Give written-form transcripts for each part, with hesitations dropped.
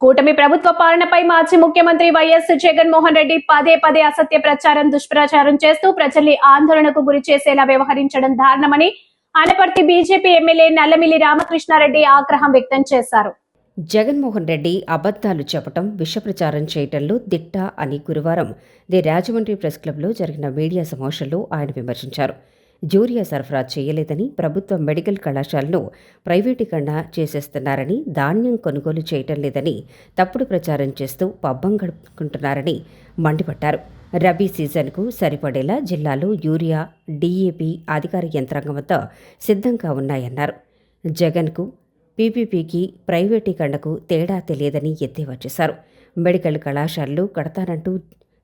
కూటమి ప్రభుత్వ పాలనపై మాజీ ముఖ్యమంత్రి వైఎస్ జగన్మోహన్ రెడ్డి పదే పదే అసత్య ప్రచారం దుష్ప్రచారం చేస్తూ ప్రజల్ని ఆందోళనకు గురి చేసేలా వ్యవహరించడం దారుణమని అనపర్తి బీజేపీ ఎమ్మెల్యే నల్లమిల్లి రామకృష్ణారెడ్డి ఆగ్రహం వ్యక్తం చేశారు. జగన్మోహన్ రెడ్డి అబద్ధాలు చెప్పటం, విషప్రచారం చేయటంలో దిట్ట అని గురువారం ది రాజమండ్రి ప్రెస్ క్లబ్లో జరిగిన మీడియా సమావేశంలో ఆయన విమర్శించారు. యూరియా సరఫరా చేయలేదని, ప్రభుత్వ మెడికల్ కళాశాలను ప్రైవేటీకరణ చేసేస్తున్నారని, ధాన్యం కొనుగోలు చేయటం లేదని తప్పుడు ప్రచారం చేస్తూ పబ్బం గడుపుకుంటున్నారని మండిపడ్డారు. రబీ సీజన్కు సరిపడేలా జిల్లాలో యూరియా, డీఏపీ అధికార యంత్రాంగం వద్ద సిద్ధంగా ఉన్నాయన్నారు. జగన్కు పీపీపీకి ప్రైవేటీకరణకు తేడా తెలియదని ఎద్దేవా చేశారు. మెడికల్ కళాశాలలు కడతానంటూ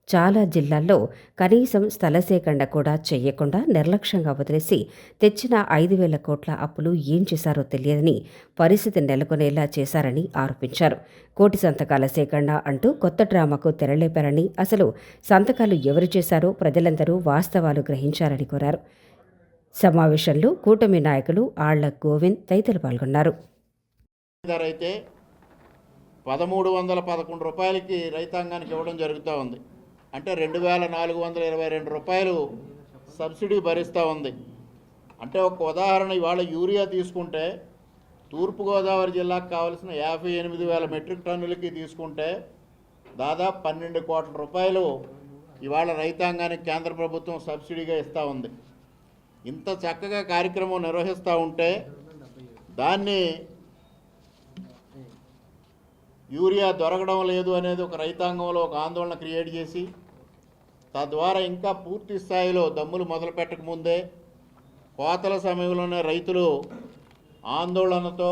చాలా జిల్లాల్లో కనీసం స్థల సేకరణ కూడా చేయకుండా నిర్లక్ష్యంగా వదిలేసి తెచ్చిన 5,000 కోట్ల అప్పులు ఏం చేశారో తెలియదని పరిస్థితి నెలకొనేలా చేశారని ఆరోపించారు. కోటి సంతకాల సేకరణ అంటూ కొత్త డ్రామాకు తెరలేపారని, అసలు సంతకాలు ఎవరు చేశారో ప్రజలందరూ వాస్తవాలు గ్రహించారని కోరారు. సమావేశంలో కూటమి నాయకులు ఆళ్ల గోవింద్ తదితరులు పాల్గొన్నారు. అయితే 1,311 రూపాయలకి రైతాంగానికి ఇవ్వడం జరుగుతూ ఉంది. అంటే 2,422 రూపాయలు సబ్సిడీ భరిస్తూ ఉంది. అంటే ఒక ఉదాహరణ, ఇవాళ యూరియా తీసుకుంటే తూర్పుగోదావరి జిల్లాకు కావాల్సిన 58,000 మెట్రిక్ టన్నులకి తీసుకుంటే దాదాపు 12 కోట్ల రూపాయలు ఇవాళ రైతాంగానికి కేంద్ర ప్రభుత్వం సబ్సిడీగా ఇస్తూ ఉంది. ఇంత చక్కగా కార్యక్రమం నిర్వహిస్తూ ఉంటే దాన్ని యూరియా దొరకడం లేదు అనేది ఒక రైతాంగంలో ఒక ఆందోళన క్రియేట్ చేసి, తద్వారా ఇంకా పూర్తి స్థాయిలో దమ్ములు మొదలు పెట్టకముందే కోతల సమయంలోనే రైతులు ఆందోళనతో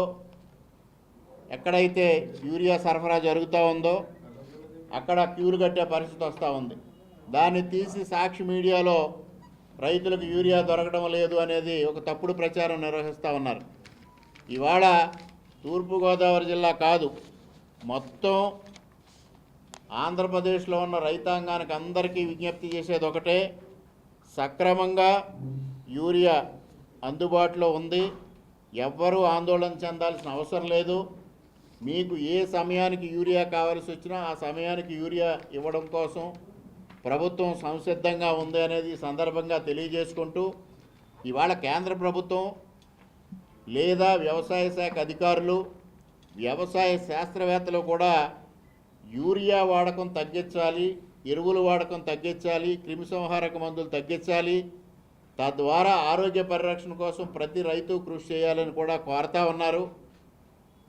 ఎక్కడైతే యూరియా సరఫరా జరుగుతూ ఉందో అక్కడ క్యూలు కట్టే పరిస్థితి వస్తూ ఉంది. దాన్ని తీసి సాక్షి మీడియాలో రైతులకు యూరియా దొరకడం లేదు అనేది ఒక తప్పుడు ప్రచారం నిర్వహిస్తూ ఉన్నారు. ఇవాళ తూర్పుగోదావరి జిల్లా కాదు, మొత్తం ఆంధ్రప్రదేశ్లో ఉన్న రైతాంగానికి అందరికీ విజ్ఞప్తి చేసేది ఒకటే, సక్రమంగా యూరియా అందుబాటులో ఉంది. ఎవ్వరూ ఆందోళన చెందాల్సిన అవసరం లేదు. మీకు ఏ సమయానికి యూరియా కావాల్సి వచ్చినా ఆ సమయానికి యూరియా ఇవ్వడం కోసం ప్రభుత్వం సంసిద్ధంగా ఉంది అనేది సందర్భంగా తెలియజేసుకుంటూ, ఇవాళ కేంద్ర ప్రభుత్వం లేదా వ్యవసాయ శాఖ అధికారులు, వ్యవసాయ శాస్త్రవేత్తలు కూడా యూరియా వాడకం తగ్గించాలి, ఎరువుల వాడకం తగ్గించాలి, క్రిమిసంహారక మందులు తగ్గించాలి, తద్వారా ఆరోగ్య పరిరక్షణ కోసం ప్రతి రైతు కృషి చేయాలని కూడా కోరుతూ ఉన్నారు.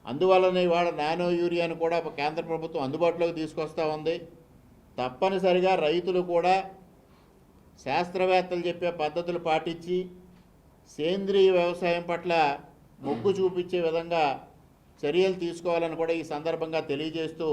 అందువల్లనే ఇవాళ నానో యూరియాను కూడా కేంద్ర ప్రభుత్వం అందుబాటులోకి తీసుకొస్తూ ఉంది. తప్పనిసరిగా రైతులు కూడా శాస్త్రవేత్తలు చెప్పే పద్ధతులు పాటించి సేంద్రియ వ్యవసాయం పట్ల మొగ్గు చూపించే విధంగా చర్యలు తీసుకోవాలని కూడా ఈ సందర్భంగా తెలియజేస్తూ